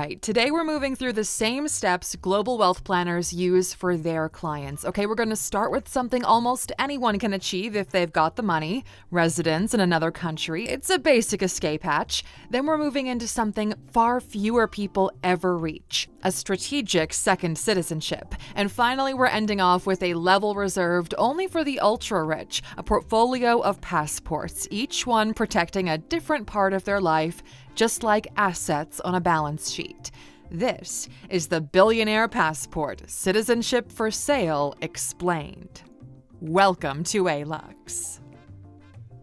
right, today we're moving through the same steps global wealth planners use for their clients. Okay, we're going to start with something almost anyone can achieve if they've got the money, residence in another country. It's a basic escape hatch. Then we're moving into something far fewer people ever reach, a strategic second citizenship. And finally, we're ending off with a level reserved only for the ultra-rich, a portfolio of passports, each one protecting a different part of their life, just like assets on a balance sheet. This is the Billionaire Passport, Citizenship for Sale Explained. Welcome to Alux.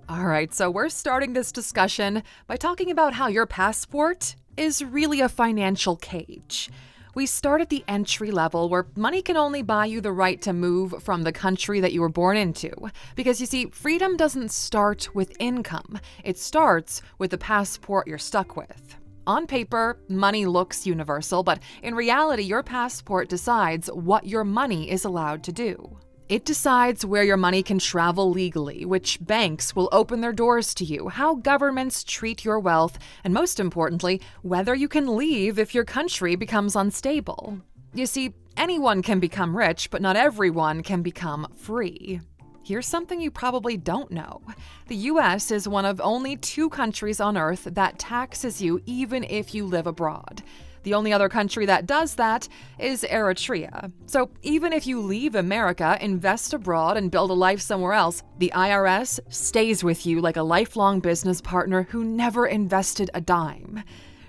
All right, so we're starting this discussion by talking about how your passport is really a financial cage. We start at the entry level where money can only buy you the right to move from the country that you were born into. Because you see, freedom doesn't start with income. It starts with the passport you're stuck with. On paper, money looks universal, but in reality, your passport decides what your money is allowed to do. It decides where your money can travel legally, which banks will open their doors to you, how governments treat your wealth, and most importantly, whether you can leave if your country becomes unstable. You see, anyone can become rich, but not everyone can become free. Here's something you probably don't know. The US is one of only 2 countries on Earth that taxes you even if you live abroad. The only other country that does that is Eritrea. So even if you leave America, invest abroad, and build a life somewhere else, the IRS stays with you like a lifelong business partner who never invested a dime.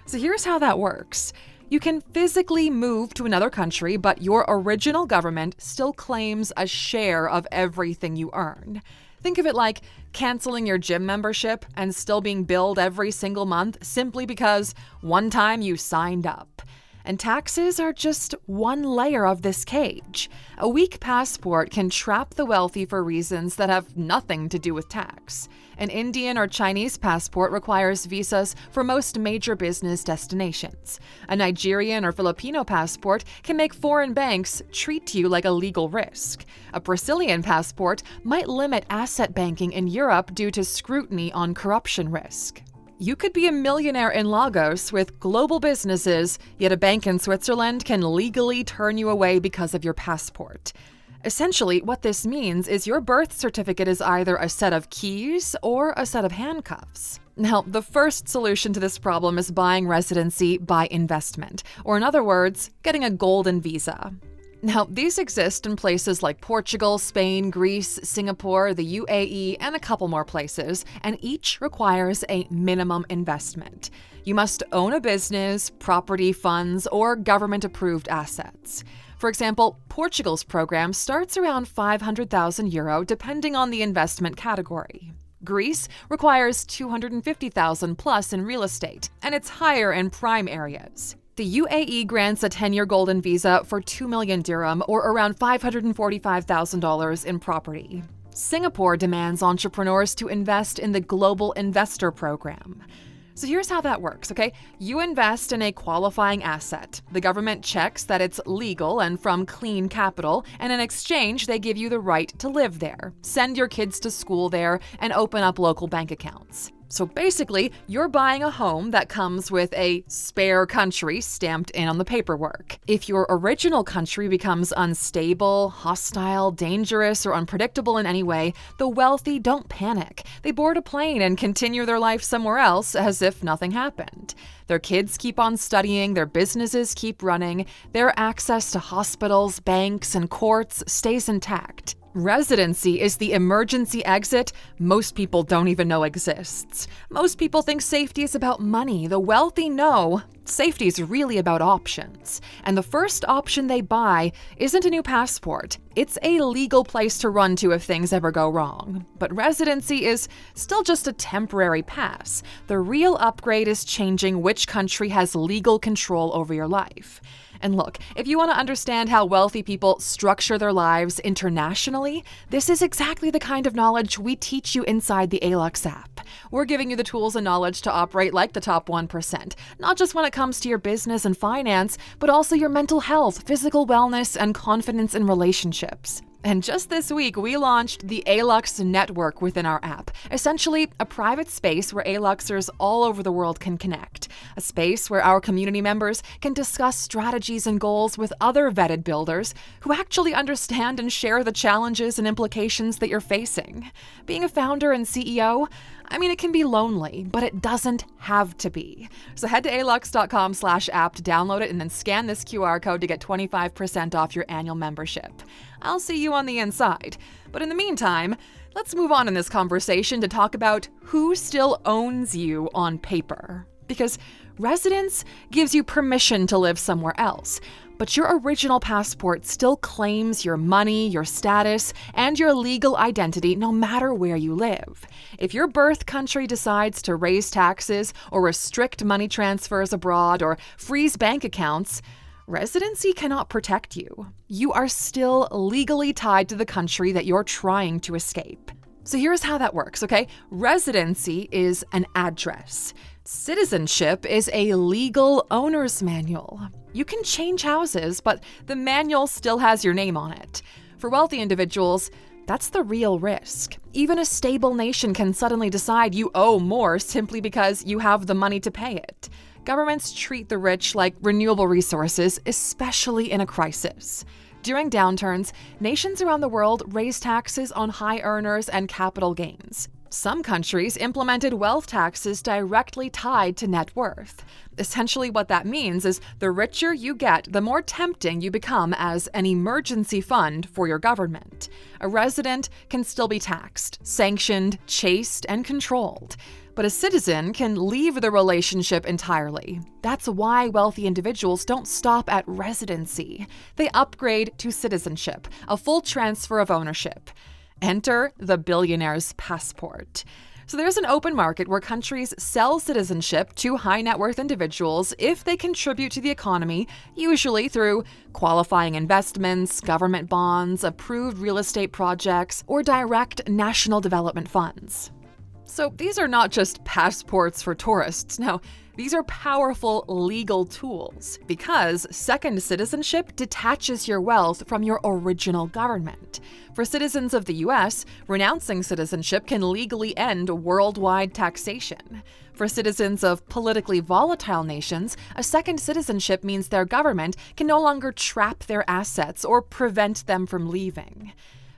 So here's how that works. You can physically move to another country, but your original government still claims a share of everything you earn. Think of it like canceling your gym membership and still being billed every single month simply because one time you signed up. And taxes are just one layer of this cage. A weak passport can trap the wealthy for reasons that have nothing to do with tax. An Indian or Chinese passport requires visas for most major business destinations. A Nigerian or Filipino passport can make foreign banks treat you like a legal risk. A Brazilian passport might limit asset banking in Europe due to scrutiny on corruption risk. You could be a millionaire in Lagos with global businesses, yet a bank in Switzerland can legally turn you away because of your passport. Essentially, what this means is your birth certificate is either a set of keys or a set of handcuffs. Now, the first solution to this problem is buying residency by investment, or in other words, getting a golden visa. Now, these exist in places like Portugal, Spain, Greece, Singapore, the UAE, and a couple more places, and each requires a minimum investment. You must own a business, property, funds, or government-approved assets. For example, Portugal's program starts around €500,000 depending on the investment category. Greece requires $250,000 plus in real estate, and it's higher in prime areas. The UAE grants a 10-year golden visa for 2 million dirham, or around $545,000 in property. Singapore demands entrepreneurs to invest in the Global Investor Program. So here's how that works, okay? You invest in a qualifying asset. The government checks that it's legal and from clean capital, and in exchange, they give you the right to live there, send your kids to school there, and open up local bank accounts. So basically, you're buying a home that comes with a spare country stamped in on the paperwork. If your original country becomes unstable, hostile, dangerous, or unpredictable in any way, the wealthy don't panic. They board a plane and continue their life somewhere else as if nothing happened. Their kids keep on studying, their businesses keep running, their access to hospitals, banks, and courts stays intact. Residency is the emergency exit most people don't even know exists. Most people think safety is about money. The wealthy know safety is really about options. And the first option they buy isn't a new passport. It's a legal place to run to if things ever go wrong. But residency is still just a temporary pass. The real upgrade is changing which country has legal control over your life. And look, if you want to understand how wealthy people structure their lives internationally, this is exactly the kind of knowledge we teach you inside the Alux app. We're giving you the tools and knowledge to operate like the top 1%, not just when it comes to your business and finance, but also your mental health, physical wellness, and confidence in relationships. And just this week, we launched the Alux network within our app, essentially a private space where Aluxers all over the world can connect, a space where our community members can discuss strategies and goals with other vetted builders who actually understand and share the challenges and implications that you're facing. Being a founder and CEO, it can be lonely, but it doesn't have to be. So head to Alux.com/app to download it and then scan this QR code to get 25% off your annual membership. I'll see you on the inside. But in the meantime, let's move on in this conversation to talk about who still owns you on paper. Because residence gives you permission to live somewhere else, but your original passport still claims your money, your status, and your legal identity no matter where you live. If your birth country decides to raise taxes or restrict money transfers abroad or freeze bank accounts, residency cannot protect you. You are still legally tied to the country that you're trying to escape. So here's how that works, okay? Residency is an address. Citizenship is a legal owner's manual. You can change houses, but the manual still has your name on it. For wealthy individuals, that's the real risk. Even a stable nation can suddenly decide you owe more simply because you have the money to pay it. Governments treat the rich like renewable resources, especially in a crisis. During downturns, nations around the world raise taxes on high earners and capital gains. Some countries implemented wealth taxes directly tied to net worth. Essentially, what that means is the richer you get, the more tempting you become as an emergency fund for your government. A resident can still be taxed, sanctioned, chased, and controlled. But a citizen can leave the relationship entirely. That's why wealthy individuals don't stop at residency. They upgrade to citizenship, a full transfer of ownership. Enter the Billionaires passport. So there's an open market where countries sell citizenship to high net worth individuals if they contribute to the economy, usually through qualifying investments, government bonds, approved real estate projects, or direct national development funds. So these are not just passports for tourists. No, these are powerful legal tools because second citizenship detaches your wealth from your original government. For citizens of the US, renouncing citizenship can legally end worldwide taxation. For citizens of politically volatile nations, a second citizenship means their government can no longer trap their assets or prevent them from leaving.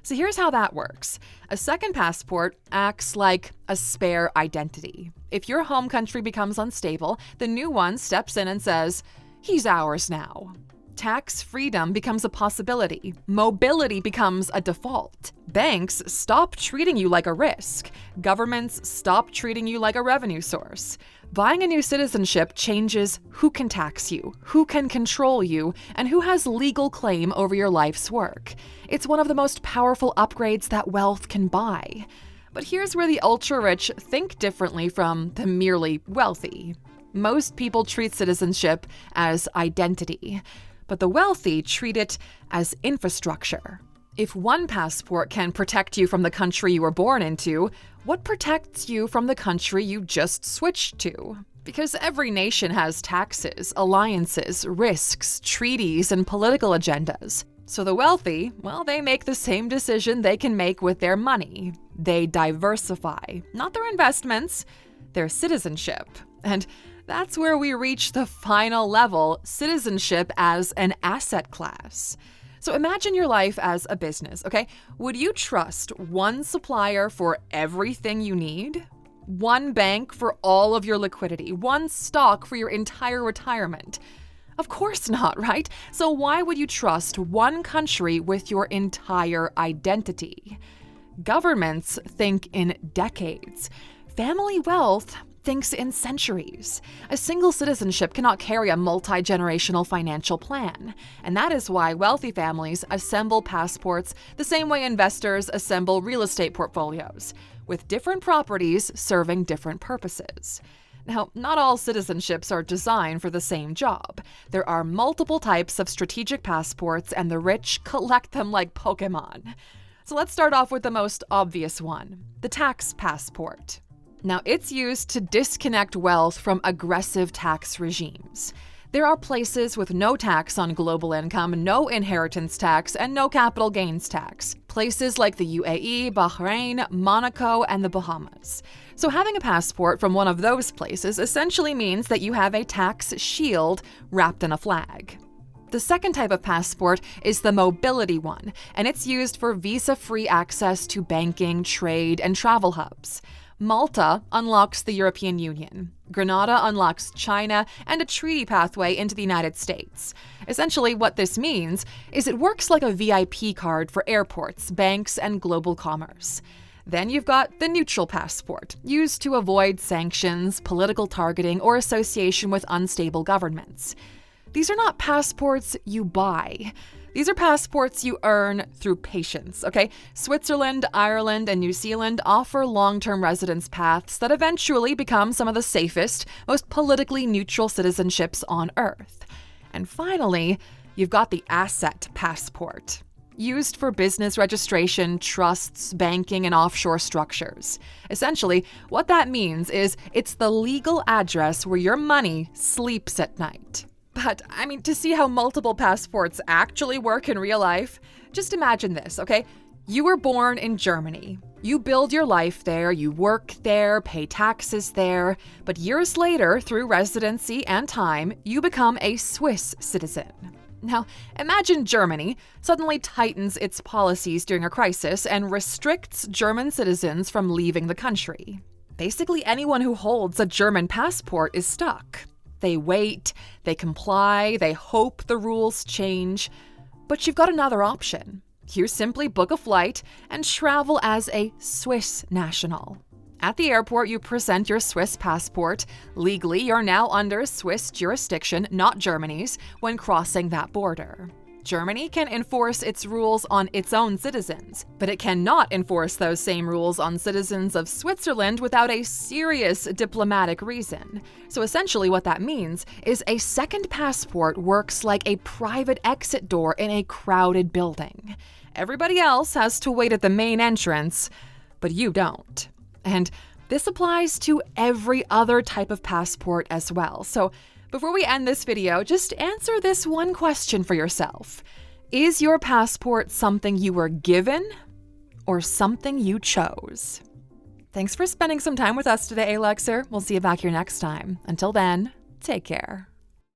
So here's how that works. A second passport acts like a spare identity. If your home country becomes unstable, the new one steps in and says, "He's ours now." Tax freedom becomes a possibility. Mobility becomes a default. Banks stop treating you like a risk. Governments stop treating you like a revenue source. Buying a new citizenship changes who can tax you, who can control you, and who has legal claim over your life's work. It's one of the most powerful upgrades that wealth can buy. But here's where the ultra-rich think differently from the merely wealthy. Most people treat citizenship as identity, but the wealthy treat it as infrastructure. If one passport can protect you from the country you were born into, what protects you from the country you just switched to? Because every nation has taxes, alliances, risks, treaties, and political agendas. So the wealthy, they make the same decision they can make with their money. They diversify, not their investments, their citizenship. And that's where we reach the final level, citizenship as an asset class. So imagine your life as a business, okay? Would you trust one supplier for everything you need? One bank for all of your liquidity? One stock for your entire retirement? Of course not, right? So why would you trust one country with your entire identity? Governments think in decades. Family wealth thinks in centuries. A single citizenship cannot carry a multi-generational financial plan. And that is why wealthy families assemble passports the same way investors assemble real estate portfolios, with different properties serving different purposes. Now, not all citizenships are designed for the same job. There are multiple types of strategic passports, and the rich collect them like Pokemon. So let's start off with the most obvious one, the tax passport. Now, it's used to disconnect wealth from aggressive tax regimes. There are places with no tax on global income, no inheritance tax, and no capital gains tax. Places like the UAE, Bahrain, Monaco, and the Bahamas. So having a passport from one of those places essentially means that you have a tax shield wrapped in a flag. The second type of passport is the mobility one, and it's used for visa-free access to banking, trade, and travel hubs. Malta unlocks the European Union. Grenada unlocks China and a treaty pathway into the United States. Essentially, what this means is it works like a VIP card for airports, banks, and global commerce. Then you've got the neutral passport, used to avoid sanctions, political targeting, or association with unstable governments. These are not passports you buy. These are passports you earn through patience, okay? Switzerland, Ireland, and New Zealand offer long-term residence paths that eventually become some of the safest, most politically neutral citizenships on Earth. And finally, you've got the asset passport, used for business registration, trusts, banking, and offshore structures. Essentially, what that means is it's the legal address where your money sleeps at night. But, to see how multiple passports actually work in real life, just imagine this, okay? You were born in Germany. You build your life there, you work there, pay taxes there, but years later, through residency and time, you become a Swiss citizen. Now, imagine Germany suddenly tightens its policies during a crisis and restricts German citizens from leaving the country. Basically, anyone who holds a German passport is stuck. They wait, they comply, they hope the rules change. But you've got another option. You simply book a flight and travel as a Swiss national. At the airport, you present your Swiss passport. Legally, you're now under Swiss jurisdiction, not Germany's, when crossing that border. Germany can enforce its rules on its own citizens, but it cannot enforce those same rules on citizens of Switzerland without a serious diplomatic reason. So essentially what that means is a second passport works like a private exit door in a crowded building. Everybody else has to wait at the main entrance, but you don't. And this applies to every other type of passport as well. So before we end this video, just answer this one question for yourself. Is your passport something you were given or something you chose? Thanks for spending some time with us today, Alexer. We'll see you back here next time. Until then, take care.